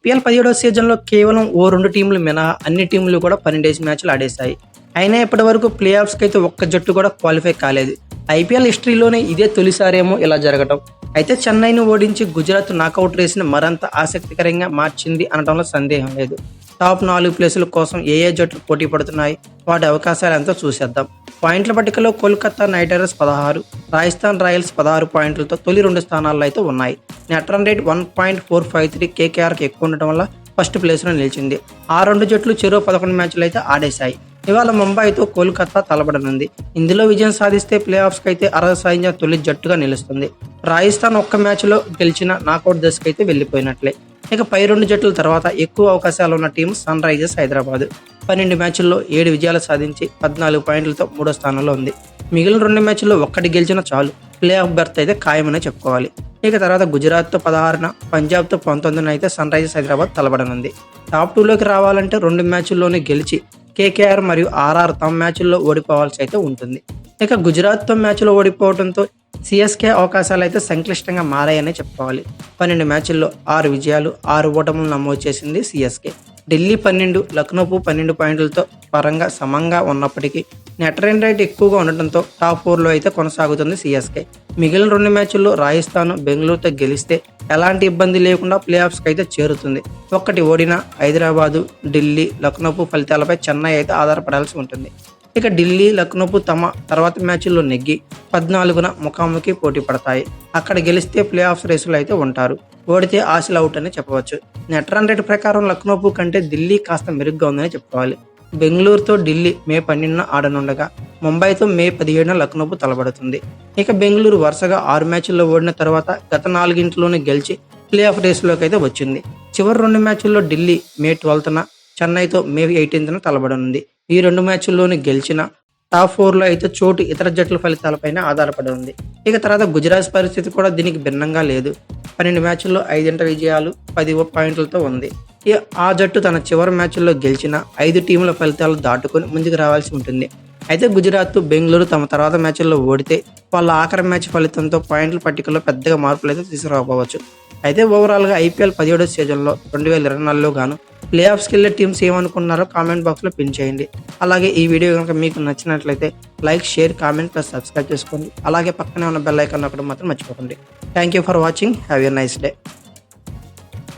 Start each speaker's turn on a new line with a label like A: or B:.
A: 17వ సీజన్‌లో కేవలం ఓ 2 టీమ్‌లు మినహా అన్ని టీమ్‌లు కూడా 12 మ్యాచ్‌లు ఆడేశాయి. అయినా ఇప్పటివరకు ప్లే ఆఫ్స్‌కైతే ఒక్క జట్టు కూడా క్వాలిఫై కాలేదు. ఐపీఎల్ హిస్టరీలోనే ఇదే తొలిసారేమో ఇలా జరగటం. అయితే చెన్నైని ఓడించి గుజరాత్ నాకౌట్ రేస్‌ని మరింత ఆసక్తికరంగా మార్చింది అనటంలో సందేహం లేదు. టాప్ 4 ప్లేసుల కోసం ఏ జట్లు పోటీ పడుతున్నాయి, వాటి అవకాశాలు ఎంతో చూసేద్దాం. పాయింట్ల పట్టికలో Kolkata night riders 16, Rajasthan Royals 16 పాయింట్లతో తొలి 2 స్థానాల్లో అయితే ఉన్నాయి. నెట్ రన్ రేట్ 1.453 కేకేఆర్కి ఎక్కువ ఉండటం వల్ల ఫస్ట్ ప్లేస్లో నిలిచింది. ఆ 2 జట్లు చెరో 11 మ్యాచ్లు అయితే ఆడేశాయి. ఇవాళ ముంబైతో కోల్కతా తలపడనుంది. ఇందులో విజయం సాధిస్తే ప్లే ఆఫ్స్కి అయితే అర్హత సాధించిన తొలి జట్టుగా నిలుస్తుంది. రాజస్థాన్ ఒక్క మ్యాచ్లో గెలిచిన నాకౌట్ దశకైతే వెళ్లిపోయినట్లే. ఇక పై 2 జట్ల తర్వాత ఎక్కువ అవకాశాలు ఉన్న టీం సన్ రైజర్స్ హైదరాబాద్. 12 మ్యాచ్ల్లో 7 విజయాలు సాధించి 14 పాయింట్లతో 3వ స్థానంలో ఉంది. మిగిలిన 2 మ్యాచ్ల్లో ఒక్కటి గెలిచినా చాలు ప్లే ఆఫ్ బెర్త్ అయితే ఖాయమనే చెప్పుకోవాలి. ఇక తర్వాత గుజరాత్తో 16న, పంజాబ్తో 19న అయితే సన్ రైజర్స్ హైదరాబాద్ తలపడనుంది. టాప్ 2లోకి రావాలంటే 2 మ్యాచ్ల్లోనే గెలిచి కేకేఆర్ మరియు ఆర్ఆర్ తమ మ్యాచ్ల్లో ఓడిపోవాల్సి అయితే ఉంటుంది. ఇక గుజరాత్తో మ్యాచ్లో ఓడిపోవడంతో సిఎస్కే అవకాశాలు అయితే సంక్లిష్టంగా మారాయనే చెప్పుకోవాలి. 12 మ్యాచ్ల్లో 6 విజయాలు, 6 ఓటములు నమోదు చేసింది సిఎస్కే. ఢిల్లీ 12, లక్నోకు 12 పాయింట్లతో పరంగా సమంగా ఉన్నప్పటికీ నెట్ రన్ రేట్ ఎక్కువగా ఉండటంతో టాప్ 4లో అయితే కొనసాగుతుంది సిఎస్కే. మిగిలిన 2 మ్యాచ్ల్లో రాజస్థాన్, బెంగళూరుతో గెలిస్తే ఎలాంటి ఇబ్బంది లేకుండా ప్లే ఆఫ్స్కి అయితే చేరుతుంది. ఒక్కటి ఓడినా హైదరాబాదు, ఢిల్లీ, లక్నోపు ఫలితాలపై చెన్నై అయితే ఆధారపడాల్సి ఉంటుంది. ఇక ఢిల్లీ, లక్నోపు తమ తర్వాత మ్యాచ్ల్లో నెగ్గి 14న ముఖాముఖి పోటీ పడతాయి. అక్కడ గెలిస్తే ప్లే ఆఫ్స్ రేసులో అయితే ఉంటారు. ఓడితే ఆశలు అవుట్ అని చెప్పవచ్చు. నెట్ రన్ రేట్ ప్రకారం లక్నోపు కంటే ఢిల్లీ కాస్త మెరుగ్గా ఉందని చెప్పుకోవాలి. బెంగళూరుతో ఢిల్లీ మే 12న ఆడనుండగా ముంబైతో మే 17న లక్నోపు తలపడుతుంది. ఇక బెంగళూరు వరుసగా 6 మ్యాచ్ల్లో ఓడిన తర్వాత గత 4గింట్లోనే గెలిచి ప్లే ఆఫ్ రేసులోకి అయితే వచ్చింది. చివరి 2 మ్యాచ్ల్లో ఢిల్లీ మే 12న, చెన్నైతో మే 18న తలపడనుంది. ఈ 2 మ్యాచ్ల్లోనే గెలిచిన టాప్ 4లో అయితే చోటు ఇతర జట్ల ఫలితాలపైన ఆధారపడి ఉంది. ఇక తర్వాత గుజరాత్ పరిస్థితి కూడా దీనికి భిన్నంగా లేదు. 12 మ్యాచ్ల్లో 5 విజయాలు, 10 పాయింట్లతో ఉంది. ఆ జట్టు తన చివరి మ్యాచ్ల్లో గెలిచిన 5 టీముల ఫలితాలు దాటుకొని ముందుకు రావాల్సి ఉంటుంది. అయితే గుజరాత్, బెంగళూరు తమ తర్వాత మ్యాచ్ల్లో ఓడితే వాళ్ళ ఆఖరి మ్యాచ్ ఫలితంతో పాయింట్ల పట్టికలో పెద్దగా మార్పులు అయితే తీసుకురాకపోవచ్చు. అయితే ఓవరాల్గా ఐపీఎల్ 17వ సీజన్లో 2024లో గాను ప్లే ఆఫ్స్కి వెళ్ళే టీమ్స్ ఏమనుకున్నారో కామెంట్ బాక్స్లో పిన్ చేయండి. అలాగే ఈ వీడియో కనుక మీకు నచ్చినట్లయితే like, share, comment plus subscribe చేసుకోండి. అలాగే పక్కనే ఉన్న బెల్ ఐకాన్ నొక్కడం మాత్రం మర్చిపోకండి. Thank you for watching. Have a nice day.